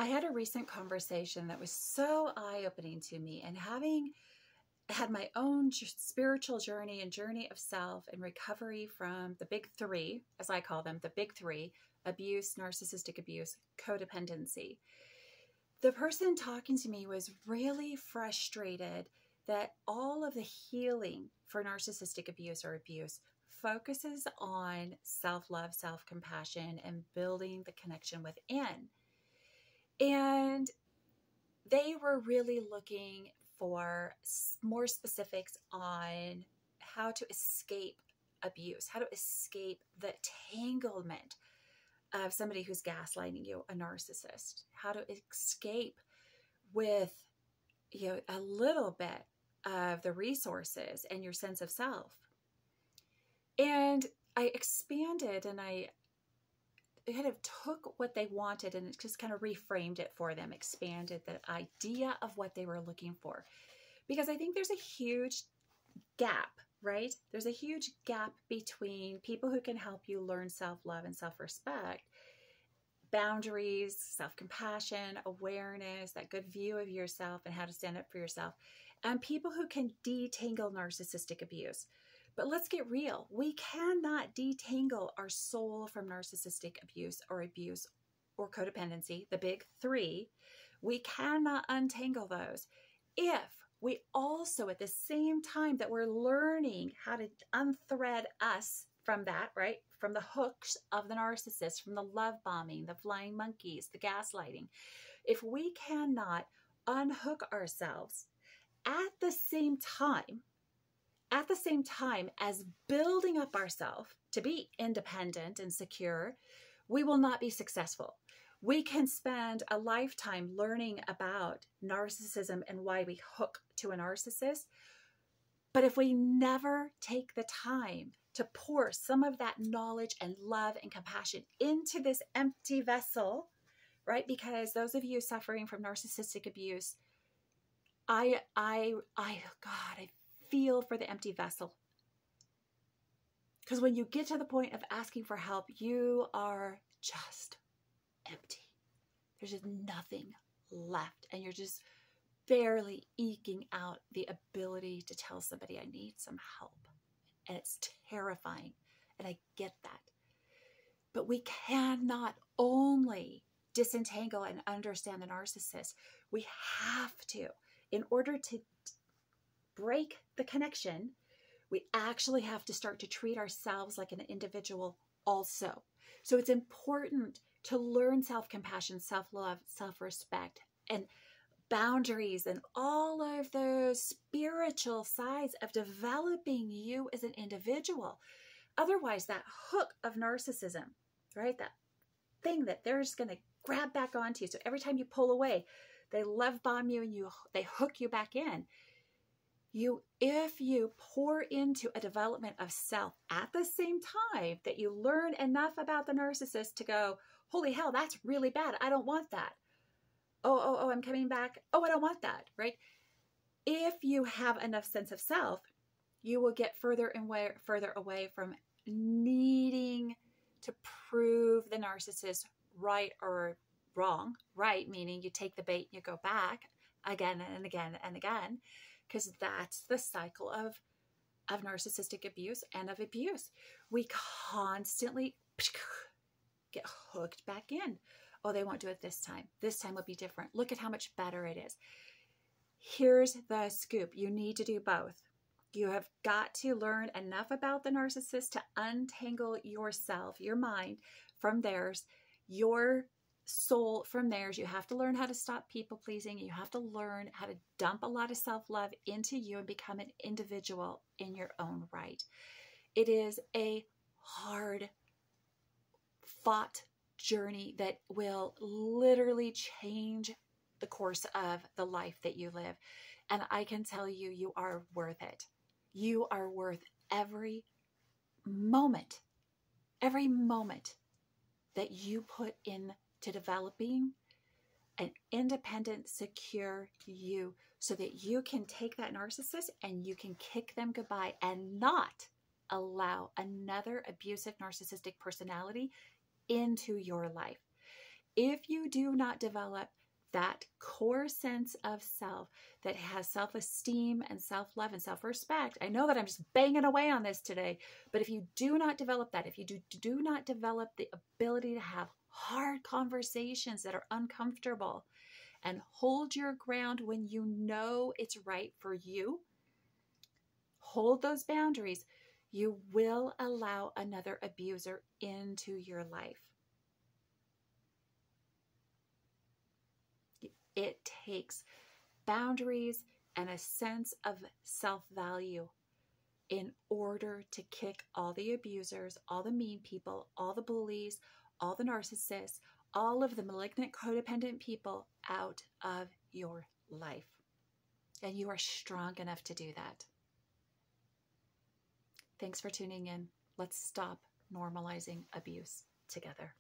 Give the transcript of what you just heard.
I had a recent conversation that was so eye-opening to me, and having had my own spiritual journey and journey of self and recovery from the big three, as I call them, the big three: abuse, narcissistic abuse, codependency. The person talking to me was really frustrated that all of the healing for narcissistic abuse or abuse focuses on self-love, self-compassion, and building the connection within. And they were really looking for more specifics on how to escape abuse, how to escape the tanglement of somebody who's gaslighting you, a narcissist, how to escape with, a little bit of the resources and your sense of self. And I expanded, and I kind of took what they wanted and just kind of reframed it for them, expanded the idea of what they were looking for. Because I think there's a huge gap, right? There's a huge gap between people who can help you learn self-love and self-respect, boundaries, self-compassion, awareness, that good view of yourself and how to stand up for yourself, and people who can detangle narcissistic abuse. But let's get real. We cannot detangle our soul from narcissistic abuse or codependency, the big three. We cannot untangle those if we also, at the same time that we're learning how to unthread us from that, right? From the hooks of the narcissist, from the love bombing, the flying monkeys, the gaslighting. If we cannot unhook ourselves at the same time as building up ourselves to be independent and secure, we will not be successful. We can spend a lifetime learning about narcissism and why we hook to a narcissist. But if we never take the time to pour some of that knowledge and love and compassion into this empty vessel, right? Because those of you suffering from narcissistic abuse, God, I feel for the empty vessel. Because when you get to the point of asking for help, you are just empty. There's just nothing left, and you're just barely eking out the ability to tell somebody, I need some help. And it's terrifying, and I get that. But we cannot only disentangle and understand the narcissist. We have to, in order to break the connection, we actually have to start to treat ourselves like an individual also. So it's important to learn self-compassion, self-love, self-respect, and boundaries, and all of those spiritual sides of developing you as an individual. Otherwise, that hook of narcissism, right? That thing that they're just going to grab back onto you. So every time you pull away, they love bomb you and they hook you back in. If you pour into a development of self at the same time that you learn enough about the narcissist to go, holy hell, that's really bad. I don't want that. Oh, I'm coming back. Oh, I don't want that, right? If you have enough sense of self, you will get further and further away from needing to prove the narcissist right or wrong. Right, meaning you take the bait, you go back again and again and again, because that's the cycle of narcissistic abuse and of abuse. We constantly get hooked back in. Oh, they won't do it this time. This time will be different. Look at how much better it is. Here's the scoop. You need to do both. You have got to learn enough about the narcissist to untangle yourself, your mind, from theirs, your soul from theirs. You have to learn how to stop people pleasing. You have to learn how to dump a lot of self-love into you and become an individual in your own right. It is a hard fought journey that will literally change the course of the life that you live. And I can tell you, you are worth it. You are worth every moment that you put into developing an independent, secure you, so that you can take that narcissist and you can kick them goodbye and not allow another abusive narcissistic personality into your life. If you do not develop that core sense of self that has self-esteem and self-love and self-respect, I know that I'm just banging away on this today, but if you do not develop that, if you do not develop the ability to have hard conversations that are uncomfortable and hold your ground when you know it's right for you, hold those boundaries, you will allow another abuser into your life. It takes boundaries and a sense of self-value in order to kick all the abusers, all the mean people, all the bullies, all the narcissists, all of the malignant codependent people out of your life. And you are strong enough to do that. Thanks for tuning in. Let's stop normalizing abuse together.